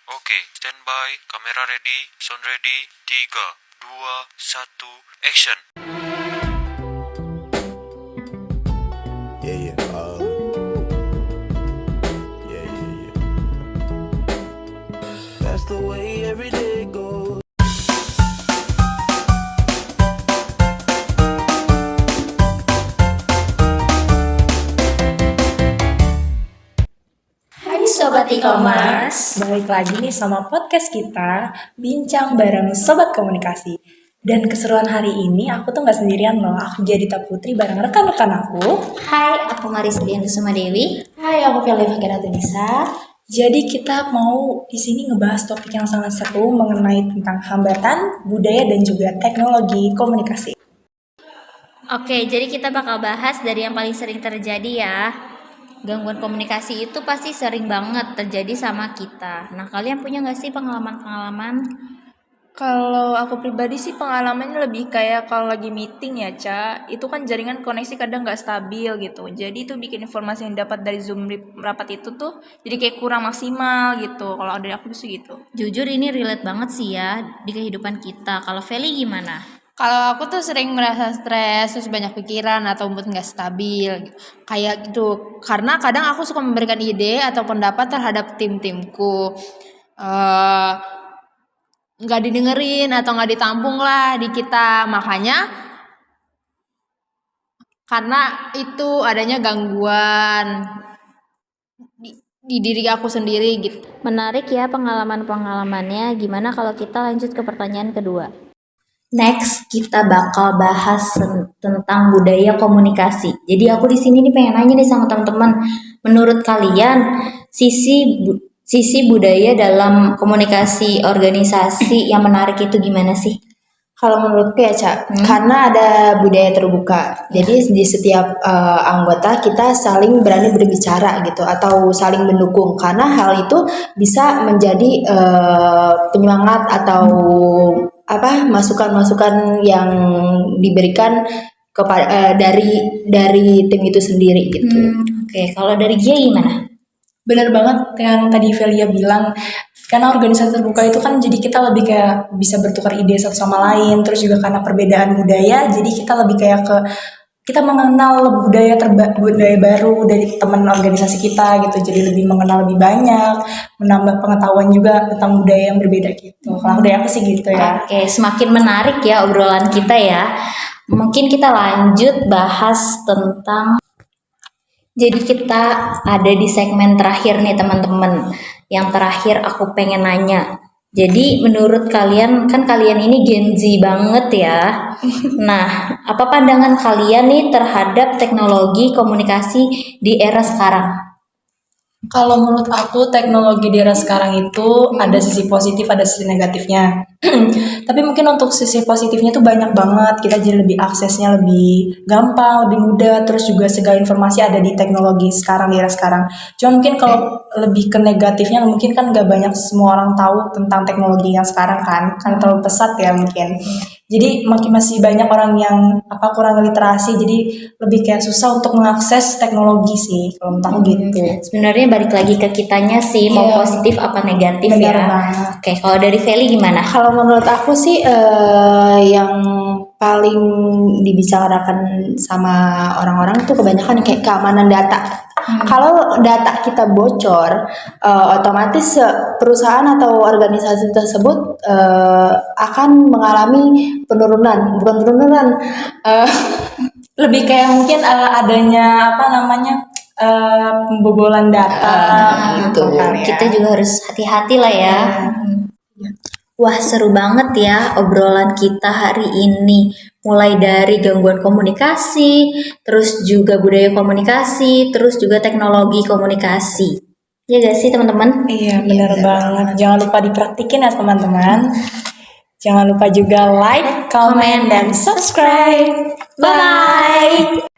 Oke, standby, kamera ready, sound ready, 3, 2, 1, action. Yeah, yeah. Yeah. That's the way every day goes. Hai Sobat E-commerce, balik lagi nih sama podcast kita, Bincang bareng Sobat Komunikasi. Dan keseruan hari ini aku tuh nggak sendirian loh, aku Jadita Putri bareng rekan-rekan aku. Hai, aku Maris Kusuma Dewi. Hai, aku Feli Fakira Tunisa. Jadi kita mau di sini ngebahas topik yang sangat seru mengenai tentang hambatan, budaya dan juga teknologi komunikasi. Oke, jadi kita bakal bahas dari yang paling sering terjadi ya. Gangguan komunikasi itu pasti sering banget terjadi sama kita. Nah, kalian punya nggak sih pengalaman-pengalaman? Kalau aku pribadi sih pengalamannya lebih kayak kalau lagi meeting ya, Ca, itu kan jaringan koneksi kadang nggak stabil gitu. Jadi itu bikin informasi yang dapat dari Zoom rapat itu tuh jadi kayak kurang maksimal gitu. Kalau dari aku sih gitu. Jujur ini relate banget sih ya di kehidupan kita. Kalau Feli gimana? Kalau aku tuh sering merasa stres, terus banyak pikiran atau mood nggak stabil, kayak gitu. Karena kadang aku suka memberikan ide atau pendapat terhadap tim-timku, eh, nggak didengerin atau nggak ditampung lah di kita. Makanya karena itu adanya gangguan di diri aku sendiri gitu. Menarik ya pengalaman-pengalamannya. Gimana kalau kita lanjut ke pertanyaan kedua? Next, kita bakal bahas tentang budaya komunikasi. Jadi aku di sini nih pengen nanya nih sama teman-teman, menurut kalian sisi budaya dalam komunikasi organisasi yang menarik itu gimana sih? Kalau menurutku ya, Cak, karena ada budaya terbuka. Jadi di setiap anggota kita saling berani berbicara gitu atau saling mendukung. Karena hal itu bisa menjadi penyemangat atau masukan-masukan yang diberikan kepada dari tim itu sendiri gitu. Oke, kalau dari Gia gimana? Bener banget yang tadi Velia bilang, karena organisasi terbuka itu kan jadi kita lebih kayak bisa bertukar ide satu sama lain, terus juga karena perbedaan budaya, jadi kita lebih kayak kita mengenal budaya baru dari teman organisasi kita gitu, jadi lebih mengenal lebih banyak, menambah pengetahuan juga tentang budaya yang berbeda gitu. Kalau dari aku sih gitu ya. Oke, semakin menarik ya obrolan kita ya. Mungkin kita lanjut bahas tentang. Jadi kita ada di segmen terakhir nih teman-teman. Yang terakhir aku pengen nanya. Jadi menurut kalian, kan kalian ini Gen Z banget ya. Nah, apa pandangan kalian nih terhadap teknologi komunikasi di era sekarang? Kalau menurut aku teknologi di era sekarang itu ada sisi positif, ada sisi negatifnya. Tapi mungkin untuk sisi positifnya itu banyak banget. Kita jadi lebih aksesnya lebih gampang, lebih mudah. Terus juga segala informasi ada di teknologi sekarang, di era sekarang. Cuma mungkin kalau lebih ke negatifnya, mungkin kan gak banyak semua orang tahu tentang teknologi yang sekarang kan. Kan terlalu pesat ya mungkin. Jadi masih banyak orang yang kurang literasi. Jadi lebih kayak susah untuk mengakses teknologi sih. Kalau menurut aku gitu. Sebenarnya balik lagi ke kitanya sih, mau positif apa negatif. Benar ya. banget. Oke, kalau dari Feli gimana? Kalau menurut aku sih yang paling dibicarakan sama orang-orang tuh kebanyakan kayak keamanan data. Kalau data kita bocor, otomatis perusahaan atau organisasi tersebut akan mengalami bukan penurunan, Lebih kayak mungkin adanya pembobolan data gitu kan ya. Kita juga harus hati-hati lah ya. Wah, seru banget ya obrolan kita hari ini. Mulai dari gangguan komunikasi, terus juga budaya komunikasi, terus juga teknologi komunikasi. Ya gak sih teman-teman? Iya, benar banget. Jangan lupa dipraktikin ya teman-teman. Jangan lupa juga like, comment, dan subscribe. Bye!